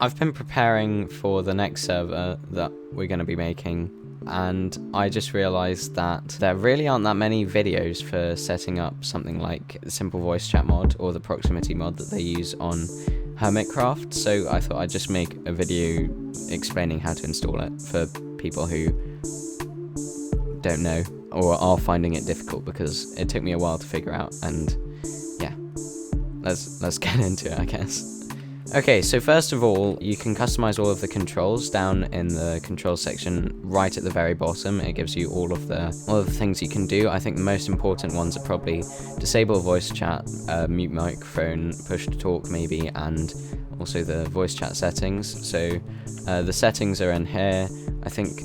I've been preparing for the next server that we're going to be making, and I just realised that there really aren't that many videos for setting up something like the simple voice chat mod or the proximity mod that they use on Hermitcraft, so I thought I'd just make a video explaining how to install it for people who don't know or are finding it difficult, because it took me a while to figure out. And yeah, let's get into it, I guess. Okay, so first of all, you can customize all of the controls down in the controls section right at the very bottom. It gives you all of the things you can do. I think the most important ones are probably disable voice chat, mute microphone, push to talk maybe, and also the voice chat settings. So the settings are in here. I think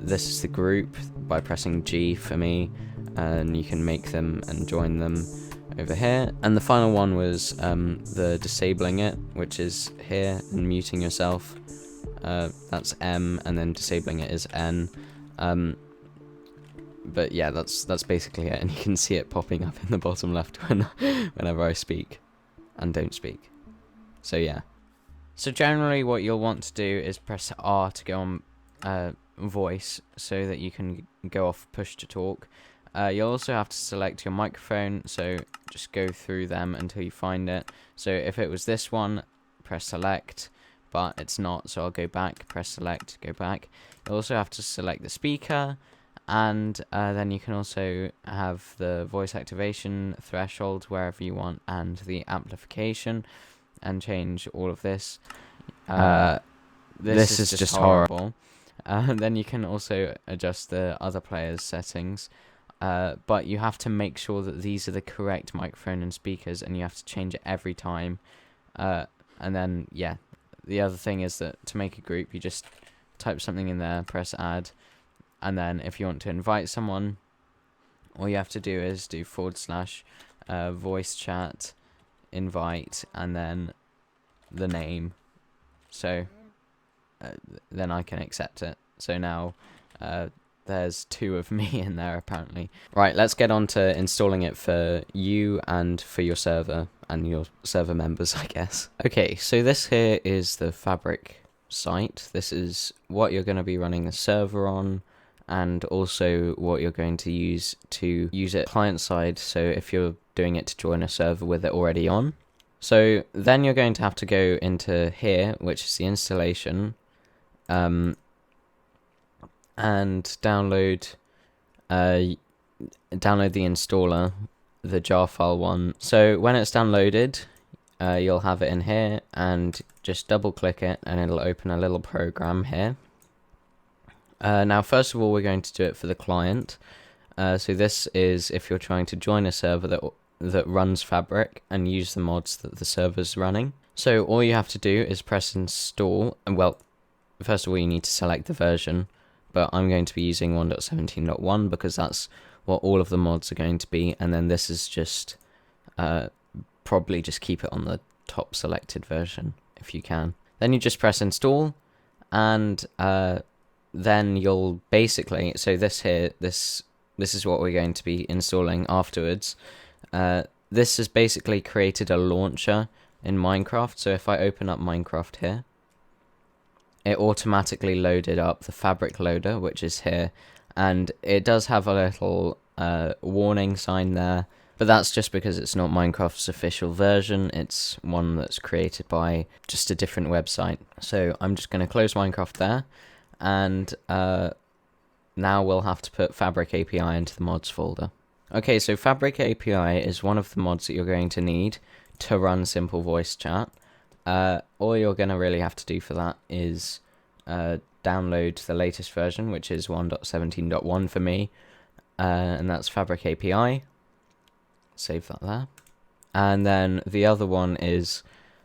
this is the group by pressing G for me, and you can make them and join them over here. And the final one was the disabling it, which is here, and muting yourself. That's M, and then disabling it is N. But yeah, that's basically it, and you can see it popping up in the bottom left whenever I speak and don't speak. So yeah. So generally what you'll want to do is press R to go on voice, so that you can go off push to talk. You'll also have to select your microphone, so just go through them until you find it. So if it was this one, press select, but it's not, so I'll go back, press select, go back. You'll also have to select the speaker, and then you can also have the voice activation threshold wherever you want, and the amplification, and change all of this. This is just horrible. Then you can also adjust the other players' settings. But you have to make sure that these are the correct microphone and speakers, and you have to change it every time. And then, yeah, the other thing is that to make a group, you just type something in there, press add, and then if you want to invite someone, all you have to do is do / voice chat invite, and then the name. So then I can accept it. So now there's 2 of me in there apparently. Right, let's get on to installing it for you and for your server and your server members, I guess. Okay, so this here is the Fabric site. This is what you're going to be running the server on, and also what you're going to use it client side, so if you're doing it to join a server with it already on. So then you're going to have to go into here, which is the installation, and download the installer, the jar file one. So when it's downloaded, you'll have it in here, and just double click it and it'll open a little program here. Now first of all, we're going to do it for the client. So this is if you're trying to join a server that runs Fabric and use the mods that the server's running. So all you have to do is press install, and well, first of all you need to select the version, but I'm going to be using 1.17.1 because that's what all of the mods are going to be, and then this is just probably just keep it on the top selected version if you can. Then you just press install, and then you'll basically, so this here, this is what we're going to be installing afterwards. This has basically created a launcher in Minecraft, so if I open up Minecraft here, it automatically loaded up the Fabric loader, which is here, and it does have a little warning sign there, but that's just because it's not Minecraft's official version. It's one that's created by just a different website. So I'm just going to close Minecraft there, and now we'll have to put Fabric API into the mods folder. Okay, so Fabric API is one of the mods that you're going to need to run simple voice chat. All you're going to really have to do for that is download the latest version, which is 1.17.1 for me, and that's Fabric API. Save that there. And then the other one is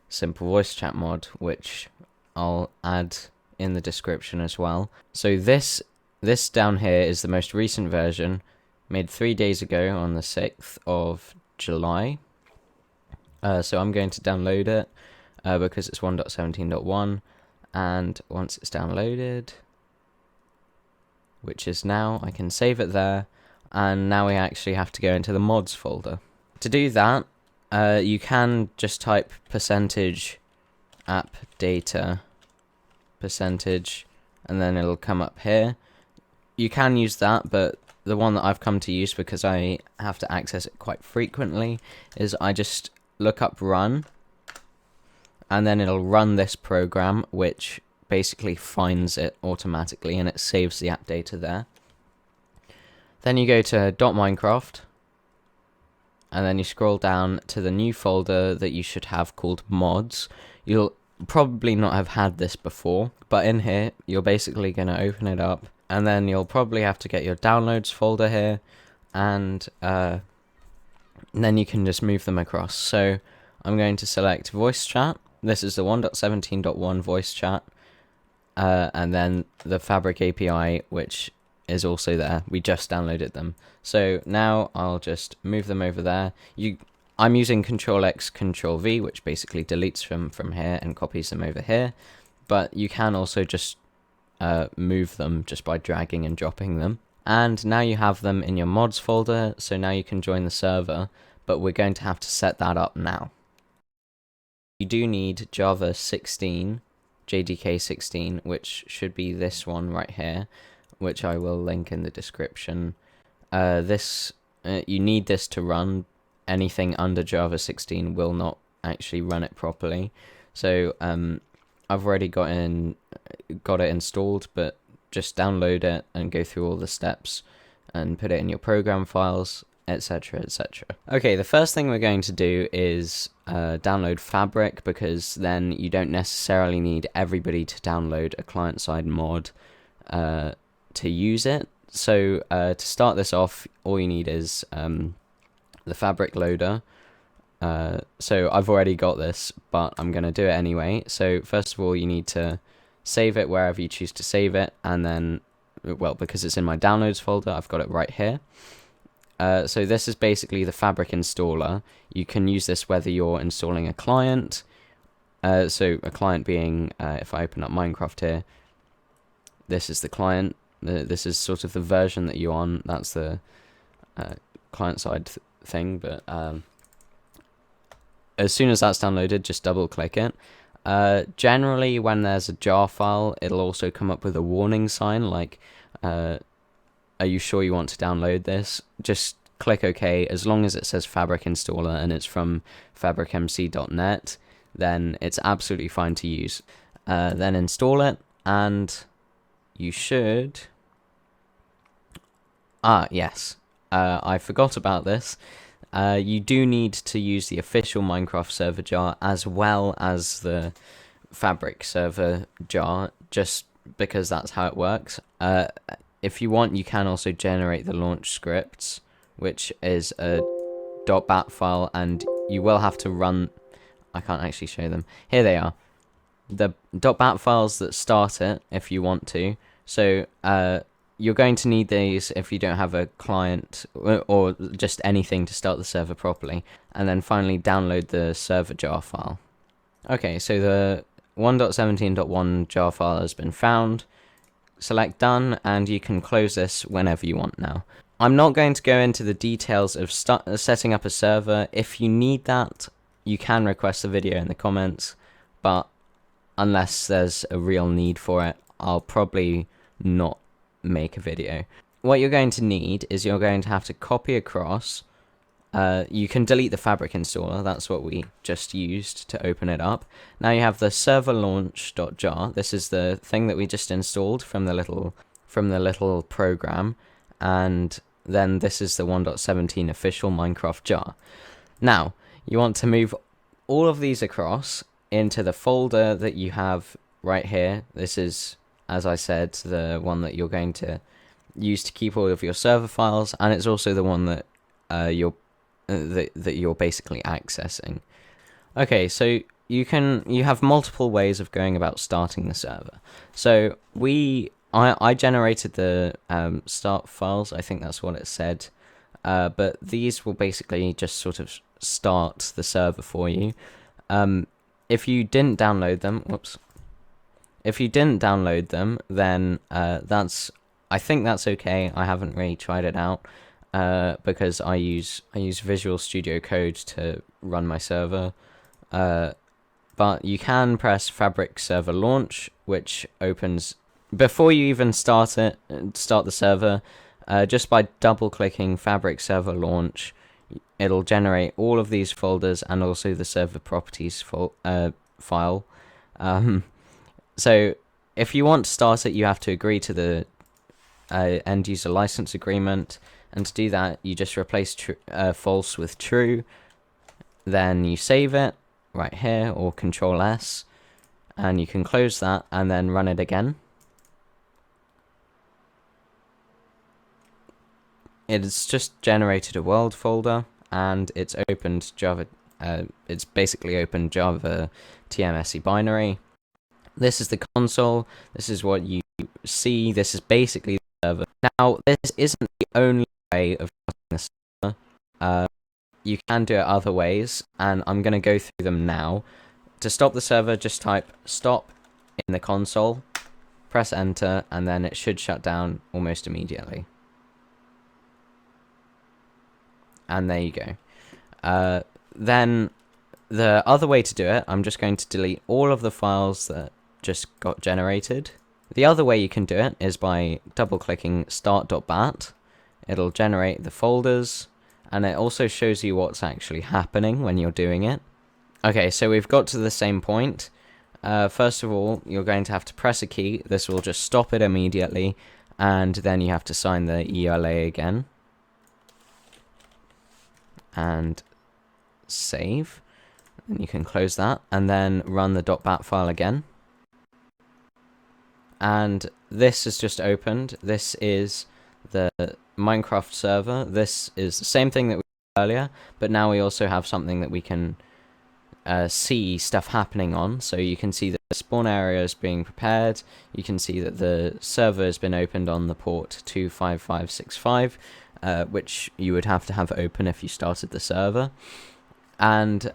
simple voice chat mod, which I'll add in the description as well. So this down here is the most recent version, made 3 days ago on the 6th of July. So I'm going to download it because it's 1.17.1, and once it's downloaded, which is now, I can save it there, and now we actually have to go into the mods folder. To do that, you can just type %app data percentage, and then it'll come up here. You can use that, but the one that I've come to use because I have to access it quite frequently is I just look up run, and then it'll run this program, which basically finds it automatically, and it saves the app data there. Then you go to .minecraft, and then you scroll down to the new folder that you should have called mods. You'll probably not have had this before, but in here, you're basically going to open it up, and then you'll probably have to get your downloads folder here, and then you can just move them across. So I'm going to select voice chat. This is the 1.17.1 voice chat, and then the Fabric API, which is also there. We just downloaded them. So now I'll just move them over there. I'm using Control-X, Control-V, which basically deletes them from here and copies them over here. But you can also just move them just by dragging and dropping them. And now you have them in your mods folder, so now you can join the server, but we're going to have to set that up now. You do need Java 16, JDK 16, which should be this one right here, which I will link in the description. You need this to run. Anything under Java 16 will not actually run it properly. So I've already got it installed, but just download it and go through all the steps and put it in your program files, etc, etc. Okay, the first thing we're going to do is download Fabric, because then you don't necessarily need everybody to download a client-side mod to use it. So to start this off, all you need is the Fabric loader. So I've already got this, but I'm going to do it anyway. So first of all, you need to save it wherever you choose to save it, and then, well, because it's in my downloads folder, I've got it right here. So this is basically the Fabric installer. You can use this whether you're installing a client. So a client being, if I open up Minecraft here, this is the client. This is sort of the version that you're on. That's the client-side thing. But as soon as that's downloaded, just double-click it. Generally, when there's a jar file, it'll also come up with a warning sign like, are you sure you want to download this? Just click OK. As long as it says Fabric installer and it's from fabricmc.net, then it's absolutely fine to use. Then install it, and you should... yes. I forgot about this. You do need to use the official Minecraft server jar as well as the Fabric server jar, just because that's how it works. If you want, you can also generate the launch scripts, which is a .bat file, and you will have to run... I can't actually show them. Here they are. The .bat files that start it, if you want to. So you're going to need these if you don't have a client or just anything to start the server properly. And then finally download the server jar file. Okay, so the 1.17.1 jar file has been found. Select done, and you can close this whenever you want now. I'm not going to go into the details of setting up a server. If you need that, you can request the video in the comments, but unless there's a real need for it, I'll probably not make a video. What you're going to need is you're going to have to copy across. You can delete the Fabric installer. That's what we just used to open it up. Now you have the server launch.jar. This is the thing that we just installed from the little program, and then this is the 1.17 official Minecraft jar. Now you want to move all of these across into the folder that you have right here. This is, as I said, the one that you're going to use to keep all of your server files, and it's also the one that you're basically accessing. Okay, so you have multiple ways of going about starting the server. So I generated the start files. I think that's what it said, but these will basically just sort of start the server for you. If you didn't download them, if you didn't download them, then I think that's okay. I haven't really tried it out because I use Visual Studio Code to run my server. but you can press Fabric Server Launch, which opens before you even start the server. Just by double clicking Fabric Server Launch, it'll generate all of these folders and also the server properties file. So if you want to start it, you have to agree to the end user license agreement, and to do that you just replace false with true, then you save it right here or Control S, and you can close that and then run it again. It's just generated a world folder and it's opened Java. It's basically opened Java TMSE binary. This is the console. This is what you see. This is basically the server. Now, this isn't the only way of starting the server. You can do it other ways, and I'm going to go through them now. To stop the server, just type stop in the console, press enter, and then it should shut down almost immediately. And there you go. Then the other way to do it, I'm just going to delete all of the files that just got generated. The other way you can do it is by double clicking start.bat. It'll generate the folders, and it also shows you what's actually happening when you're doing it. Okay, so we've got to the same point. First of all, you're going to have to press a key. This will just stop it immediately, and then you have to sign the ELA again. And save. And you can close that, and then run the .bat file again. And this is just opened. This is the Minecraft server. This is the same thing that we did earlier, but now we also have something that we can see stuff happening on. So you can see that the spawn area is being prepared. You can see that the server has been opened on the port 25565, which you would have to have open if you started the server. And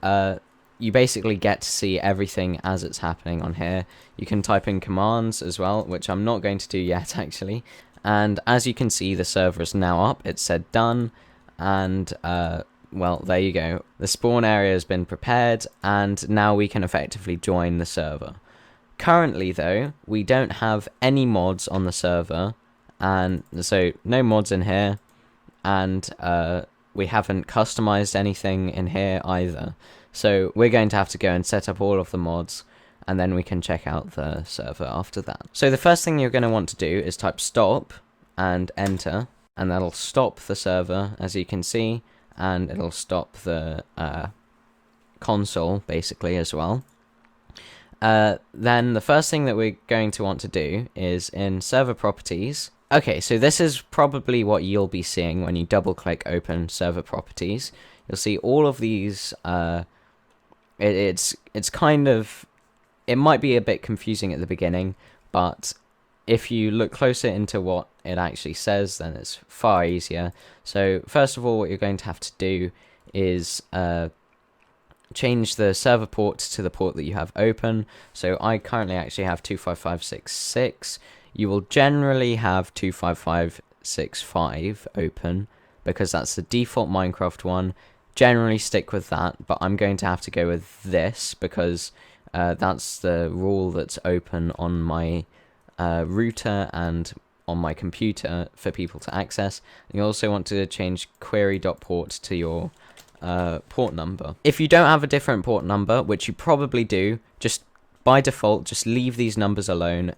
you basically get to see everything as it's happening on here. You can type in commands as well, which I'm not going to do yet actually. And as you can see, the server is now up. It said done, and well, there you go. The spawn area has been prepared, and now we can effectively join the server. Currently though, we don't have any mods on the server, and so no mods in here, and we haven't customized anything in here either. So we're going to have to go and set up all of the mods, and then we can check out the server after that. So the first thing you're going to want to do is type stop and enter, and that'll stop the server, as you can see, and it'll stop the console basically as well. Then the first thing that we're going to want to do is in server properties. Okay, so this is probably what you'll be seeing when you double click open server properties. You'll see all of these. It's kind of, it might be a bit confusing at the beginning, but if you look closer into what it actually says, then it's far easier. So first of all, what you're going to have to do is change the server port to the port that you have open. So I currently actually have 25566. You will generally have 25565 open because that's the default Minecraft one. Generally stick with that, but I'm going to have to go with this because that's the rule that's open on my router and on my computer for people to access. And you also want to change query.port to your port number. If you don't have a different port number, which you probably do, just by default, just leave these numbers alone.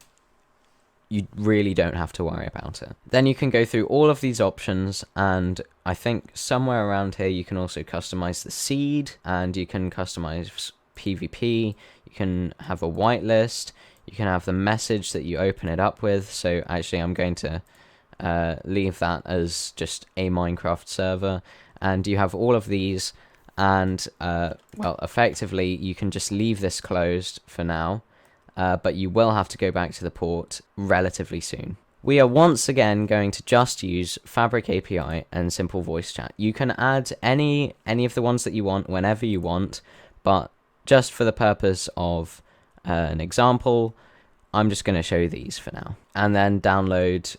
You really don't have to worry about it. Then you can go through all of these options, and I think somewhere around here you can also customize the seed, and you can customize PvP, you can have a whitelist, you can have the message that you open it up with. So actually I'm going to leave that as just a Minecraft server, and you have all of these, and well, effectively you can just leave this closed for now. But you will have to go back to the port relatively soon. We are once again going to just use Fabric API and Simple Voice Chat. You can add any of the ones that you want whenever you want, but just for the purpose of an example, I'm just going to show you these for now. And then download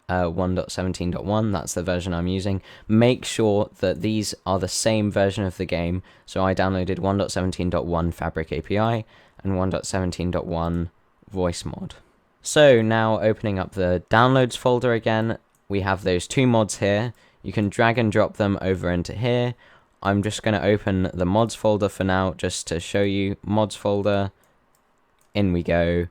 1.17.1, that's the version I'm using. Make sure that these are the same version of the game. So I downloaded 1.17.1 Fabric API and 1.17.1 voice mod. So now opening up the downloads folder again, we have those two mods here. You can drag and drop them over into here. I'm just going to open the mods folder for now just to show you. Mods folder, in we go,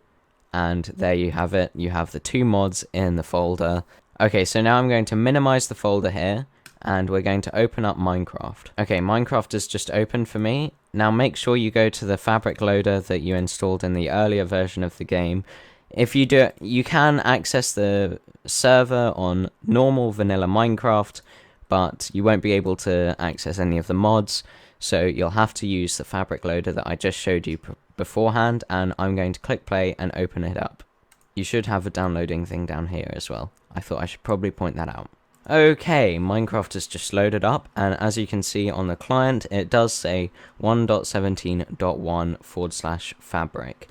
and there you have it. You have the two mods in the folder. Okay, so now I'm going to minimize the folder here, and we're going to open up Minecraft. Okay, Minecraft is just open for me. Now make sure you go to the fabric loader that you installed in the earlier version of the game. If you do, you can access the server on normal vanilla Minecraft, but you won't be able to access any of the mods, so you'll have to use the fabric loader that I just showed you beforehand, and I'm going to click play and open it up. You should have a downloading thing down here as well. I thought I should probably point that out. Okay, Minecraft has just loaded up, and as you can see on the client, it does say 1.17.1/fabric.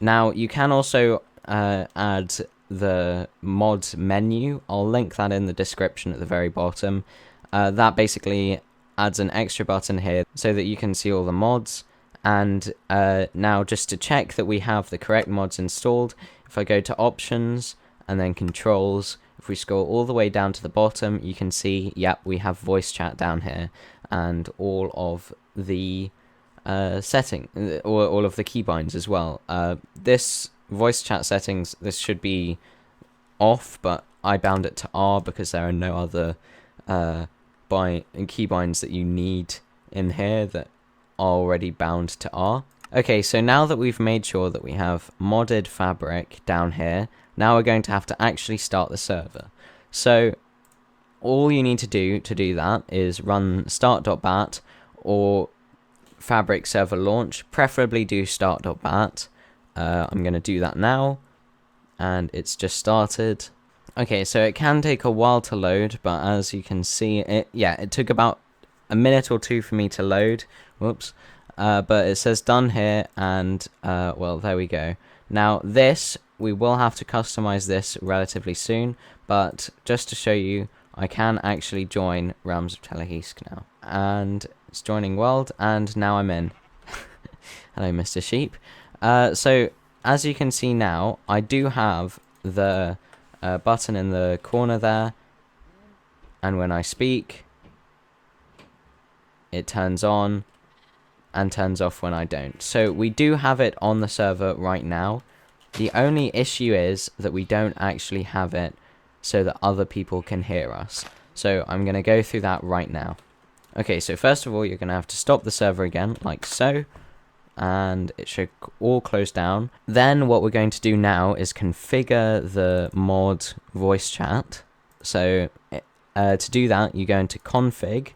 Now, you can also add the mod menu. I'll link that in the description at the very bottom. That basically adds an extra button here so that you can see all the mods. And now just to check that we have the correct mods installed, if I go to options and then controls, if we scroll all the way down to the bottom, you can see, yep, we have voice chat down here and all of the setting, or all of the keybinds as well. This voice chat settings, this should be off, but I bound it to R because there are no other keybinds that you need in here that are already bound to R. Okay, so now that we've made sure that we have modded fabric down here, now we're going to have to actually start the server. So all you need to do that is run start.bat or fabric server launch, preferably do start.bat. I'm going to do that now, and it's just started. Okay, so it can take a while to load, but as you can see, it took about a minute or two for me to load. Whoops. But it says done here, and well, there we go. Now this, we will have to customize this relatively soon, but just to show you, I can actually join Realms of Telehisk now. And it's joining world, and now I'm in. Hello, Mr. Sheep. So as you can see now, I do have the button in the corner there, and when I speak, it turns on and turns off when I don't. So we do have it on the server right now. The only issue is that we don't actually have it so that other people can hear us. So I'm going to go through that right now. Okay, so first of all, you're going to have to stop the server again, like so, and it should all close down. Then what we're going to do now is configure the mod voice chat. So to do that, you go into config,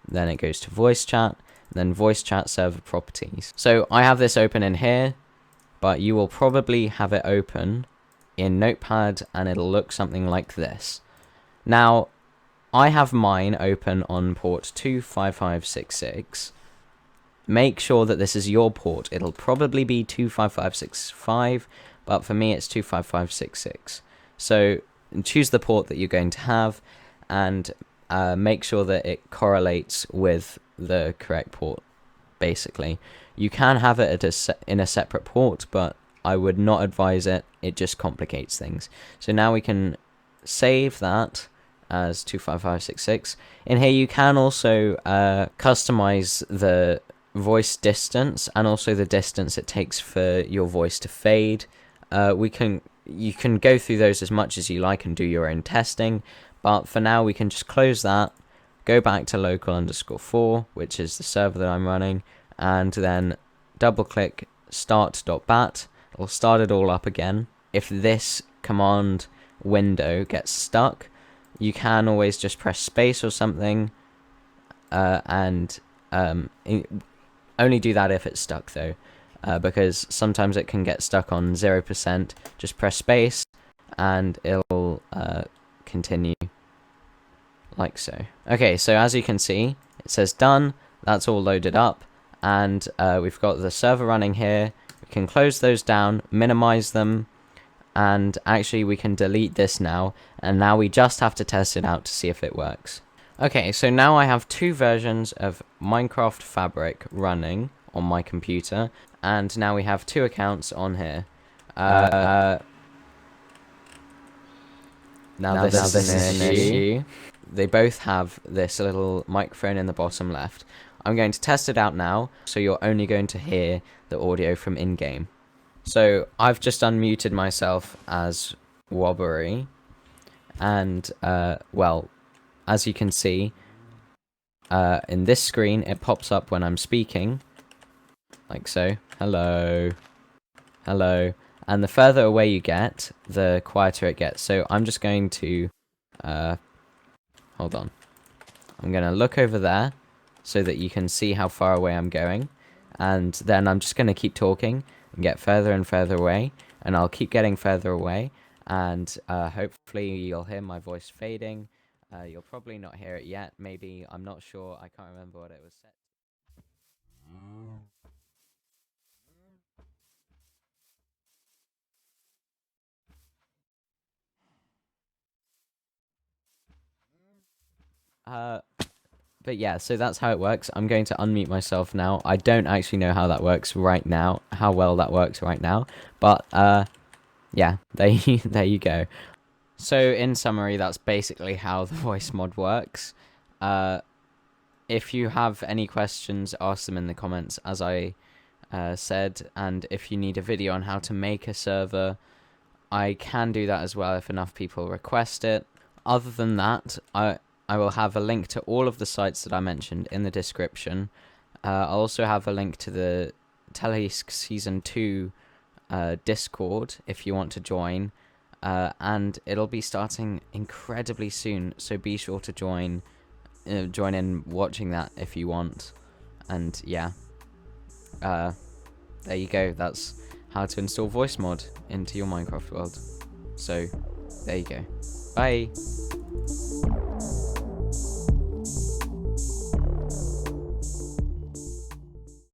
then it goes to voice chat, then voice chat server properties. So I have this open in here, but you will probably have it open in Notepad, and it'll look something like this. Now, I have mine open on port 25566. Make sure that this is your port. It'll probably be 25565, but for me it's 25566. So choose the port that you're going to have, and make sure that it correlates with the correct port, basically. You can have it in a separate port, but I would not advise it. It just complicates things. So now we can save that as 25566. In here you can also customize the voice distance and also the distance it takes for your voice to fade. You can go through those as much as you like and do your own testing, but for now we can just close that, go back to local_4, which is the server that I'm running, and then double click start.bat. It'll start it all up again. If this command window gets stuck, you can always just press space or something, and only do that if it's stuck though, because sometimes it can get stuck on 0%. Just press space and it'll continue like so. Okay, so as you can see, it says done. That's all loaded up, and we've got the server running here. We can close those down, minimize them, and actually we can delete this now, and now we just have to test it out to see if it works. Okay, so now I have 2 versions of Minecraft Fabric running on my computer, and now we have 2 accounts on here. Now this is an issue. They both have this little microphone in the bottom left. I'm going to test it out now, so you're only going to hear the audio from in-game. So I've just unmuted myself as wobarry, and well, as you can see, in this screen it pops up when I'm speaking, like so. Hello, hello. And the further away you get, the quieter it gets. So I'm just going to hold on. I'm going to look over there so that you can see how far away I'm going, and then I'm just going to keep talking and get further and further away, and I'll keep getting further away, and hopefully you'll hear my voice fading. You'll probably not hear it yet, maybe, I'm not sure, I can't remember what it was set. But yeah, so that's how it works. I'm going to unmute myself now. I don't actually know how that works right now, how well that works right now, but yeah, there you go. So in summary, that's basically how the voice mod works. If you have any questions, ask them in the comments, as I said, and if you need a video on how to make a server, I can do that as well if enough people request it. Other than that, I will have a link to all of the sites that I mentioned in the description. I'll also have a link to the Telehisk Season 2 Discord if you want to join. And it'll be starting incredibly soon, so be sure to join in watching that if you want. And yeah, there you go. That's how to install voice mod into your Minecraft world. So there you go. Bye.